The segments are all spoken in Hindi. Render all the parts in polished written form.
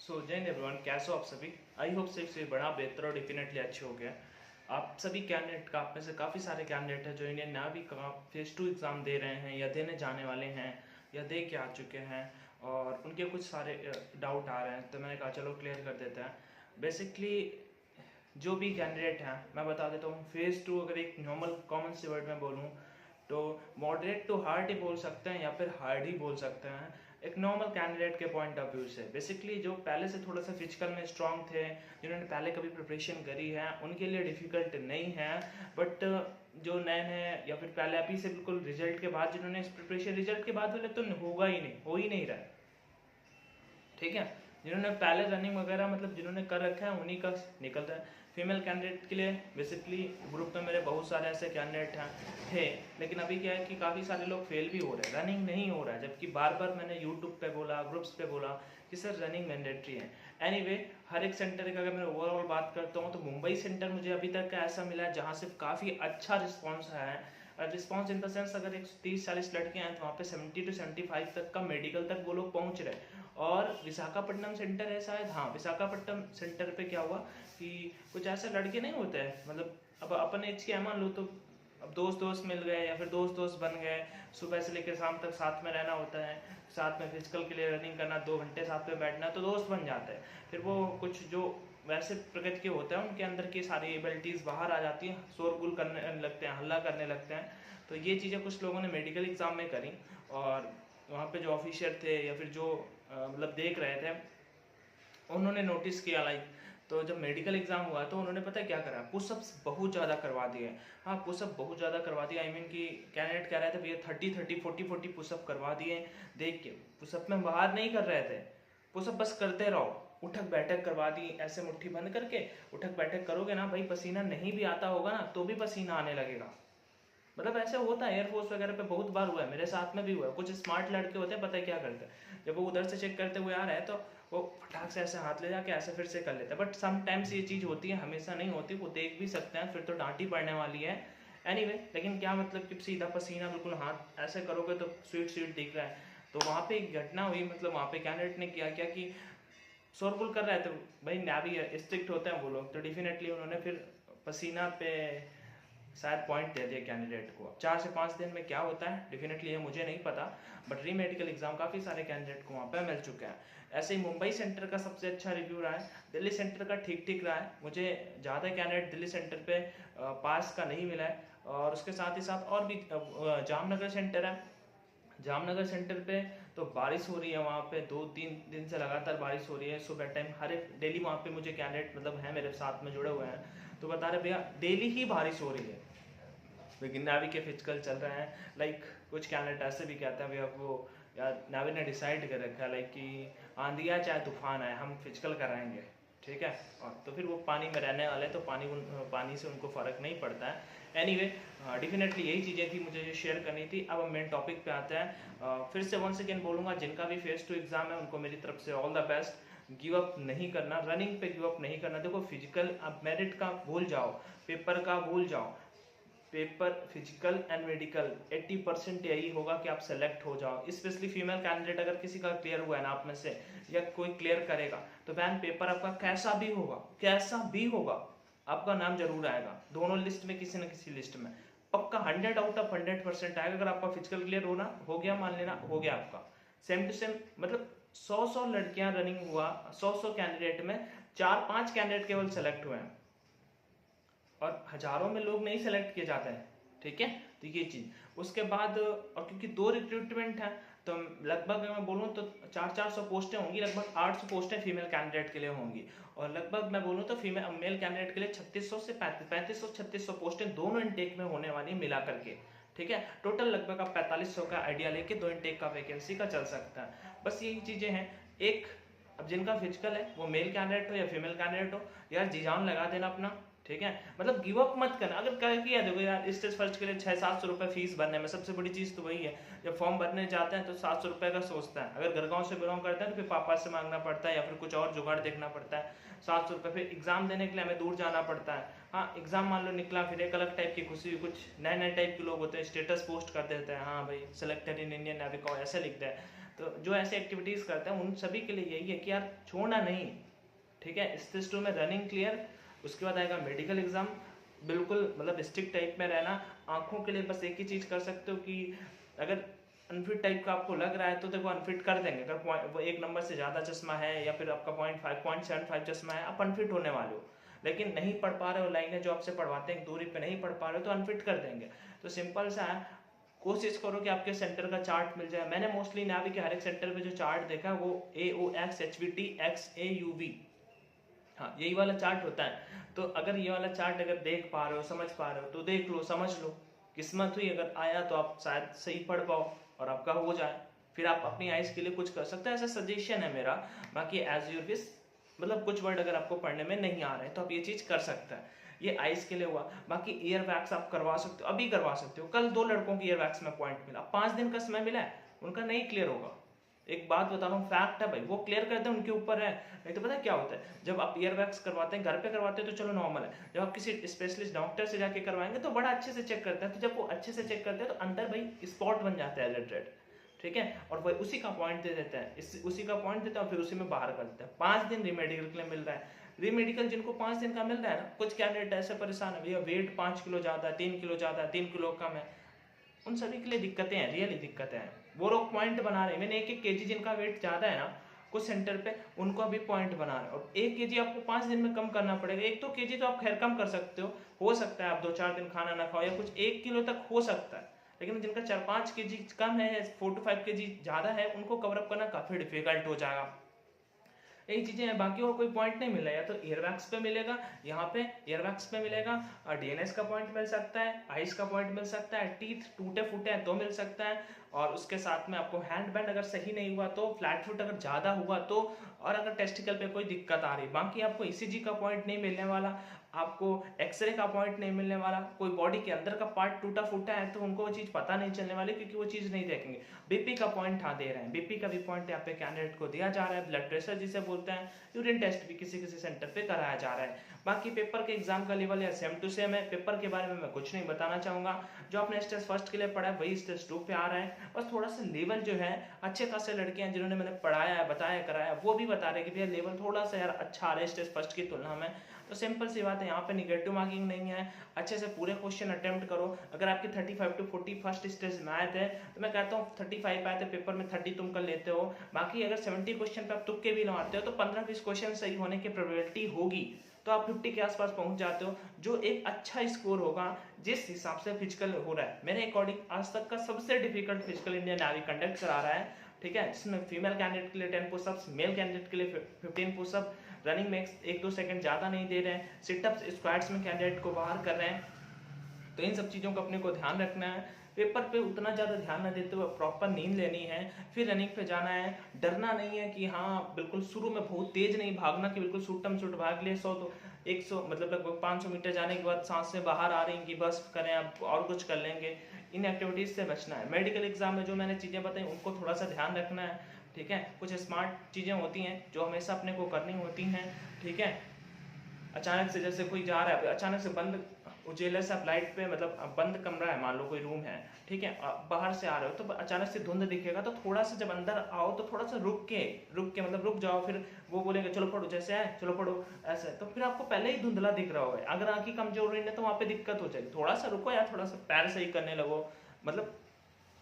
जय हिंद एवरीवन, कैसे हो आप सभी। आई होप से बड़ा बेहतर और डेफिनेटली अच्छे हो गया। आप सभी कैंडिडेट का, आप में से काफ़ी सारे कैंडिडेट हैं जो इंडियन नेवी का फेज 2 एग्ज़ाम दे रहे हैं या देने जाने वाले हैं या दे के आ चुके हैं और उनके कुछ सारे डाउट आ रहे हैं, तो मैंने कहा चलो क्लियर कर देते हैं। बेसिकली जो भी कैंडिडेट हैं मैं बता देता हूँ। फेज़ 2 अगर एक नॉर्मल कॉमन से वर्ड में बोलूँ तो मॉडरेट टू हार्ड ही बोल सकते हैं या फिर हार्ड ही बोल सकते हैं एक नॉर्मल कैंडिडेट के पॉइंट ऑफ व्यू से। बेसिकली जो पहले से थोड़ा सा फिजिकल में स्ट्रांग थे, जिन्होंने पहले कभी प्रिपरेशन करी है, उनके लिए डिफ़िकल्ट नहीं है। बट जो नए नए या फिर पहले अभी से बिल्कुल रिजल्ट के बाद जिन्होंने प्रिपरेशन रिजल्ट के बाद वाले तो होगा ही नहीं, हो ही नहीं रहा है। ठीक है, जिन्होंने पहले रनिंग वगैरह मतलब जिन्होंने कर रखा है उन्हीं का निकल रहा है। फीमेल कैंडिडेट के लिए बेसिकली ग्रुप में मेरे बहुत सारे ऐसे कैंडिडेट हैं थे, लेकिन अभी क्या है कि काफ़ी सारे लोग फेल भी हो रहे हैं, रनिंग नहीं हो रहा है। जबकि बार बार मैंने यूट्यूब पे बोला, ग्रुप्स पे बोला कि सर रनिंग मैंडेटरी है। एनीवे, हर एक सेंटर का अगर मैं ओवरऑल बात करता हूँ तो मुंबई सेंटर मुझे अभी तक का ऐसा मिला है जहाँ से काफ़ी अच्छा रिस्पॉन्स है। रिस्पॉन्स इन द सेंस अगर 130-40 लड़के हैं तो वहाँ पे 70 to 75 तक का मेडिकल तक वो लोग पहुँच रहे हैं। और विशाखापट्टनम सेंटर है शायद, हाँ विशाखापट्टनम सेंटर पे क्या हुआ कि कुछ ऐसे लड़के नहीं होते हैं, मतलब अब अपन एज के मान लो तो अब दोस्त दोस्त मिल गए या फिर दोस्त दोस्त बन गए, सुबह से लेकर शाम तक साथ में रहना होता है, साथ में फिजिकल के लिए रनिंग करना, 2 घंटे साथ में बैठना, तो दोस्त बन जाते हैं। फिर वो कुछ जो वैसे प्रकृति के होते हैं उनके अंदर की सारी एबिलिटीज़ बाहर आ जाती हैं, शोरगुल करने लगते हैं, हल्ला करने लगते हैं। तो ये चीज़ें कुछ लोगों ने मेडिकल एग्ज़ाम में करी और वहाँ पे जो ऑफिसर थे या फिर जो मतलब देख रहे थे उन्होंने नोटिस किया लाइक। तो जब मेडिकल एग्जाम हुआ तो उन्होंने पता क्या करा, पुशअप्स बहुत ज़्यादा करवा दिए। हाँ, पुशअप बहुत ज़्यादा करवा दिया। आई मीन कि कैंडिडेट कह रहे थे भैया 30-40 पुशअप करवा दिए। देख के पुशअप में बाहर नहीं कर रहे थे, पुशअप बस करते रहो, उठक बैठक करवा दी, ऐसे मुट्ठी बंद करके उठक बैठक करोगे ना भाई, पसीना नहीं भी आता होगा ना तो भी पसीना आने लगेगा। मतलब ऐसे होता है, एयरफोर्स वगैरह पे बहुत बार हुआ है, मेरे साथ में भी हुआ है। कुछ स्मार्ट लड़के होते हैं, पता है क्या करते हैं, जब वो उधर से चेक करते हुए आ रहे हैं तो वो फटाक से ऐसे हाथ ले जाके ऐसे फिर से कर लेते हैं। बट समटाइम्स ये चीज़ होती है, हमेशा नहीं होती, वो देख भी सकते हैं, फिर तो डांट ही पड़ने वाली है। एनीवे, लेकिन क्या मतलब कि सीधा पसीना बिल्कुल हाथ ऐसे करोगे तो स्वीट स्वीट दिख रहा है। तो वहाँ पे एक घटना हुई, मतलब वहाँ पे कैंडिडेट ने किया क्या कि शोरगुल कर रहे थे भाई, नेवी स्ट्रिक्ट होते हैं वो लोग, तो डेफिनेटली उन्होंने फिर पसीना पे शायद पॉइंट दे दिया कैंडिडेट को। 4 से 5 दिन में क्या होता है डेफिनेटली ये मुझे नहीं पता, बट री मेडिकल एग्जाम काफ़ी सारे कैंडिडेट को वहाँ पे मिल चुके हैं। ऐसे ही मुंबई सेंटर का सबसे अच्छा रिव्यू रहा है, दिल्ली सेंटर का ठीक ठीक रहा है। मुझे ज़्यादा कैंडिडेट दिल्ली सेंटर पे पास का नहीं मिला है। और उसके साथ ही साथ और भी जामनगर सेंटर है, जामनगर सेंटर पे तो बारिश हो रही है, वहाँ पे 2-3 दिन से लगातार बारिश हो रही है। सुबह टाइम हर एक डेली वहाँ पे मुझे कैंडिडेट मतलब है मेरे साथ में जुड़े हुए हैं, तो बता रहे भैया डेली ही बारिश हो रही है, लेकिन नावी के फिजिकल चल रहे हैं। लाइक कुछ कैंडिडेट ऐसे भी कहते हैं भैया वो यार नावी ने डिसाइड कर रखा है लाइक कि आंधी आए चाहे तूफान आए हम फिजिकल कराएंगे, ठीक है। और तो फिर वो पानी में रहने वाले तो पानी से उनको फ़र्क नहीं पड़ता है। एनीवे, डेफिनेटली यही चीज़ें थी मुझे जो शेयर करनी थी। अब हम मेन टॉपिक पे आते हैं। फिर से वंस अगेन बोलूँगा, जिनका भी फेज 2 एग्ज़ाम है उनको मेरी तरफ से all the best. Give up नहीं करना, रनिंग पे गिव अप नहीं करना। देखो फिजिकल अब मेरिट का भूल जाओ, पेपर का भूल जाओ, पेपर फिजिकल एंड मेडिकल 80% यही होगा कि आप सेलेक्ट हो जाओ। स्पेशली फीमेल कैंडिडेट अगर किसी का क्लियर हुआ है ना आप में से या कोई क्लियर करेगा तो वैन पेपर आपका कैसा भी होगा आपका नाम जरूर आएगा, दोनों लिस्ट में किसी न किसी लिस्ट में पक्का 100 आउट ऑफ 100% आएगा। अगर आपका फिजिकल क्लियर हो गया, मान लेना हो गया आपका, सेम टू सेम मतलब 100 लड़कियां रनिंग हुआ, 100 कैंडिडेट में 4-5 कैंडिडेट केवल सेलेक्ट हुए हैं और हजारों में लोग नहीं सेलेक्ट किए जाते हैं, ठीक है। तो ये चीज उसके बाद, और क्योंकि 2 रिक्रूटमेंट है तो लगभग मैं बोलूँ तो 400 पोस्टें होंगी, लगभग 800 पोस्टें फीमेल कैंडिडेट के लिए होंगी और लगभग मैं बोलूँ तो फीमेल मेल कैंडिडेट के लिए 3600 से 3500 पोस्टें दोनों इनटेक में होने वाली मिला करके, ठीक है। टोटल लगभग आप 4500 का आइडिया लेके 2 इनटेक का वैकेंसी का चल सकता है। बस यही चीजें हैं। एक, अब जिनका फिजिकल है वो मेल कैंडिडेट हो या फीमेल कैंडिडेट हो, यार जी जान लगा देना अपना, ठीक है। मतलब गिव अप मत करना। अगर क्या किया देखो यार, स्टेज फर्स्ट के लिए 600-700 रुपये फीस भरने में सबसे बड़ी चीज़ तो वही है। जब फॉर्म भरने जाते हैं तो 700 रुपये का सोचता है, अगर घर गाँव से बिलोंग करते हैं तो फिर पापा से मांगना पड़ता है या फिर कुछ और जुगाड़ देखना पड़ता है। 700 रुपये, फिर एग्जाम देने के लिए हमें दूर जाना पड़ता है। हाँ, एग्जाम मान लो निकला, फिर एक अलग टाइप की खुशी, कुछ नए नए टाइप के लोग होते हैं, स्टेटस पोस्ट कर देते हैं, हाँ भाई सिलेक्टेड इन इंडियन नेवी को ऐसे लिखते हैं। तो जो ऐसे एक्टिविटीज़ करते हैं उन सभी के लिए यही है कि यार छोड़ना नहीं, ठीक है। स्टेज 2 में रनिंग क्लियर, उसके बाद आएगा मेडिकल एग्जाम, बिल्कुल मतलब स्टिक टाइप में रहना। आंखों के लिए बस एक ही चीज़ कर सकते हो कि अगर अनफिट टाइप का आपको लग रहा है तो देखो अनफिट कर देंगे। अगर वो 1 नंबर से ज़्यादा चश्मा है या फिर आपका 0.75 चश्मा है, आप अनफिट होने वाले हो। लेकिन नहीं पढ़ पा रहे हो, लाइनें जो आपसे पढ़वाते हैं दूरी पे नहीं पढ़ पा रहे हो तो अनफिट कर देंगे। तो सिंपल सा है, कोशिश करो कि आपके सेंटर का चार्ट मिल जाए। मैंने मोस्टली नावी के हर एक सेंटर पे जो चार्ट देखा वो AOX HVT XAUV, हाँ यही वाला चार्ट होता है। तो अगर ये वाला चार्ट अगर देख पा रहे हो, समझ पा रहे हो तो देख लो, समझ लो। किस्मत हुई अगर आया तो आप शायद सही पढ़ पाओ और आपका हो जाए, फिर आप अपनी आइज के लिए कुछ कर सकते हैं। ऐसा सजेशन है मेरा। बाकी एज यूर विश, मतलब कुछ वर्ड अगर आपको पढ़ने में नहीं आ रहे हैं तो आप ये चीज़ कर सकते हैं। ये आइज के लिए हुआ। बाकी ईयर वैक्स आप करवा सकते हो, अभी करवा सकते हो। कल 2 लड़कों की ईयर वैक्स में पॉइंट मिला, 5 दिन का समय मिला है, उनका नहीं क्लियर होगा। एक बात बता रहा हूँ, फैक्ट है भाई, वो क्लियर करते हैं उनके ऊपर है। नहीं तो पता है क्या होता है, जब आप ईयर वैक्स करवाते हैं, घर पे करवाते हैं तो चलो नॉर्मल है। जब आप किसी स्पेशलिस्ट डॉक्टर से जाके करवाएंगे तो बड़ा अच्छे से चेक करते हैं। तो जब वो अच्छे से चेक करते हैं तो अंदर भाई स्पॉट बन जाता है रेड, ठीक है। और वही उसी का पॉइंट दे देते हैं, उसी का पॉइंट देते हैं और फिर उसी में बाहर करते हैं। 5 दिन रीमेडिकल के लिए मिल रहा है। रीमेडिकल जिनको 5 दिन का मिल रहा है ना, कुछ कैंडिडेट ऐसे परेशान है, भैया वेट 5 किलो ज्यादा है, 3 किलो ज्यादा है, 3 किलो कम है, उन सभी के लिए दिक्कतें हैं, रियली दिक्कतें हैं। वो लोग पॉइंट बना रहे हैं। मैंने 1-1 केजी जिनका वेट ज्यादा है ना कुछ सेंटर पे, उनको अभी पॉइंट बना रहे हैं। और 1 केजी आपको 5 दिन में कम करना पड़ेगा। 1-2 केजी तो आप खैर कम कर सकते हो सकता है आप 2-4 दिन खाना ना खाओ या कुछ 1 किलो तक हो सकता है। लेकिन जिनका 4-5 केजी कम है, 4-5 केजी ज्यादा है, उनको कवरअप करना काफी डिफिकल्ट हो जाएगा। यही चीजें हैं, बाकी और कोई पॉइंट नहीं मिला। या तो ईयरवैक्स पे मिलेगा, यहाँ पे ईयरवैक्स पे मिलेगा, DNS का पॉइंट मिल सकता है, आइस का पॉइंट मिल सकता है, टीथ टूटे फूटे हैं तो मिल सकता है, और उसके साथ में आपको हैंड बैंड अगर सही नहीं हुआ तो, फ्लैट फुट अगर ज्यादा हुआ तो, और अगर टेस्टिकल पे कोई दिक्कत आ रही। बाकी आपको ECG का पॉइंट नहीं मिलने वाला, आपको एक्सरे का पॉइंट नहीं मिलने वाला। कोई बॉडी के अंदर का पार्ट टूटा फूटा है तो उनको वो चीज़ पता नहीं चलने वाली, क्योंकि वो चीज़ नहीं देखेंगे। BP का पॉइंट हाँ दे रहे हैं, BP का भी पॉइंट यहाँ पे कैंडिडेट को दिया जा रहा है। ब्लड प्रेशर जिसे बोलते हैं, यूरिन टेस्ट भी किसी किसी सेंटर पे कराया जा रहा है। बाकी पेपर के एग्जाम का लेवल या सेम टू सेम है। पेपर के बारे में मैं कुछ नहीं बताना चाहूंगा। जो आपने स्टेज 1 के लिए पढ़ा है वही स्टेज 2 पे आ रहा है। बस थोड़ा सा लेवल जो है, अच्छे खासे लड़के हैं जिन्होंने मैंने पढ़ाया है, बताया कराया, वो भी बता रहे कि भैया लेवल थोड़ा सा यार अच्छा आ रहा है स्टेज 1 की तुलना में। तो सिंपल सी बात है, यहाँ पे निगेटिव मार्किंग नहीं है। अच्छे से पूरे क्वेश्चन अटेम्प्ट करो। अगर आपके 35 to 40 फर्स्ट स्टेज में आए थे तो मैं कहता हूँ 35 आए थे पेपर में, 30 तुम कर लेते हो। बाकी अगर 70 क्वेश्चन पे आप तुक्के भी लगाते हो तो 15-20 क्वेश्चन सही होने की प्रोबेबिलिटी होगी, तो आप 50 के आसपास पहुंच जाते हो, जो एक अच्छा स्कोर होगा जिस हिसाब से फिजिकल हो रहा है। मेरे अकॉर्डिंग आज तक का सबसे difficult physical Indian navy conduct करा रहा है, ठीक है, जिसमें फीमेल कैंडिडेट के लिए 10 पुशअप्स, मेल कैंडिडेट के लिए 15 पुशअप, रनिंग में 1-2 सेकंड ज़्यादा नहीं दे रहे हैं, सिटअप्स स्क्वाट्स में कैंडिडेट को बाहर कर रहे हैं। तो इन सब चीज़ों को अपने को ध्यान रखना है। पेपर पे उतना ज़्यादा ध्यान न देते हुए प्रॉपर नींद लेनी है, फिर रनिंग पे जाना है। डरना नहीं है कि हाँ बिल्कुल शुरू में बहुत तेज नहीं भागना कि बिल्कुल शूटम शूट भाग लिए 100 मतलब लगभग 500 मीटर जाने के बाद सांस से बाहर आ रही कि बस करें अब और कुछ कर लेंगे। इन एक्टिविटीज़ से बचना है। मेडिकल एग्जाम में जो मैंने चीज़ें बताई उनको थोड़ा सा ध्यान रखना है, ठीक है। कुछ स्मार्ट चीज़ें होती हैं जो हमेशा अपने को करनी होती हैं, ठीक है। अचानक से जैसे कोई जा रहा है, अचानक से बंद उजेले से आप लाइट पे, मतलब बंद कमरा है, मान लो कोई रूम है, ठीक है, बाहर से आ रहे हो तो अचानक से धुंध दिखेगा, तो थोड़ा सा जब अंदर आओ तो थोड़ा सा रुक के मतलब रुक जाओ। फिर वो बोलेंगे चलो पढ़ो, जैसे है चलो पढ़ो, ऐसे तो फिर आपको पहले ही धुंधला दिख रहा होगा। अगर आंखें कमजोर रही है तो वहाँ पे दिक्कत हो जाएगी। थोड़ा सा रुको या थोड़ा सा पैर सही करने लगो, मतलब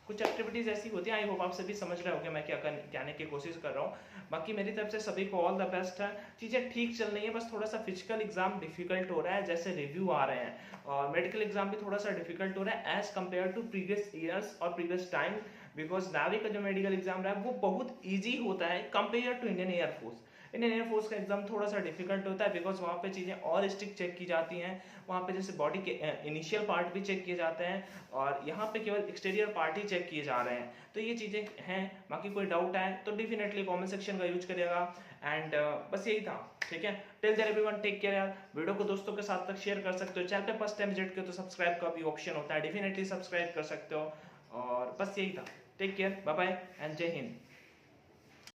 कुछ एक्टिविटीज ऐसी होती हैं। आई होप आप सभी समझ रहे होंगे मैं क्या कहने की कोशिश कर रहा हूँ। बाकी मेरी तरफ से सभी को ऑल द बेस्ट है। चीज़ें ठीक चल रही है, बस थोड़ा सा फिजिकल एग्जाम डिफिकल्ट हो रहा है, जैसे रिव्यू आ रहे हैं, और मेडिकल एग्जाम भी थोड़ा सा डिफिकल्ट हो रहा है as compare to previous years और प्रीवियस टाइम, बिकॉज नावी का जो मेडिकल एग्जाम रहा है वो बहुत ईजी होता है compare to Indian air force. Indian air force का एग्जाम थोड़ा सा डिफिकल्ट होता है, बिकॉज वहाँ पे चीज़ें और स्ट्रिक्ट चेक की जाती हैं। वहाँ पे जैसे बॉडी के इनिशियल पार्ट भी चेक किए जाते हैं, और यहाँ पे केवल एक्सटीरियर पार्ट ही चेक किए जा रहे हैं। तो ये चीज़ें हैं। बाकी कोई डाउट आए तो डेफिनेटली कमेंट सेक्शन का यूज करिएगा। एंड बस यही था, ठीक है। Till there everyone, take care यार। वीडियो को दोस्तों के साथ तक शेयर कर सकते हो। चैनल पे फर्स्ट टाइम विजिट किया तो सब्सक्राइब का भी ऑप्शन होता है, डेफिनेटली सब्सक्राइब कर सकते हो। और बस यही था, take care, bye bye and Jai Hind.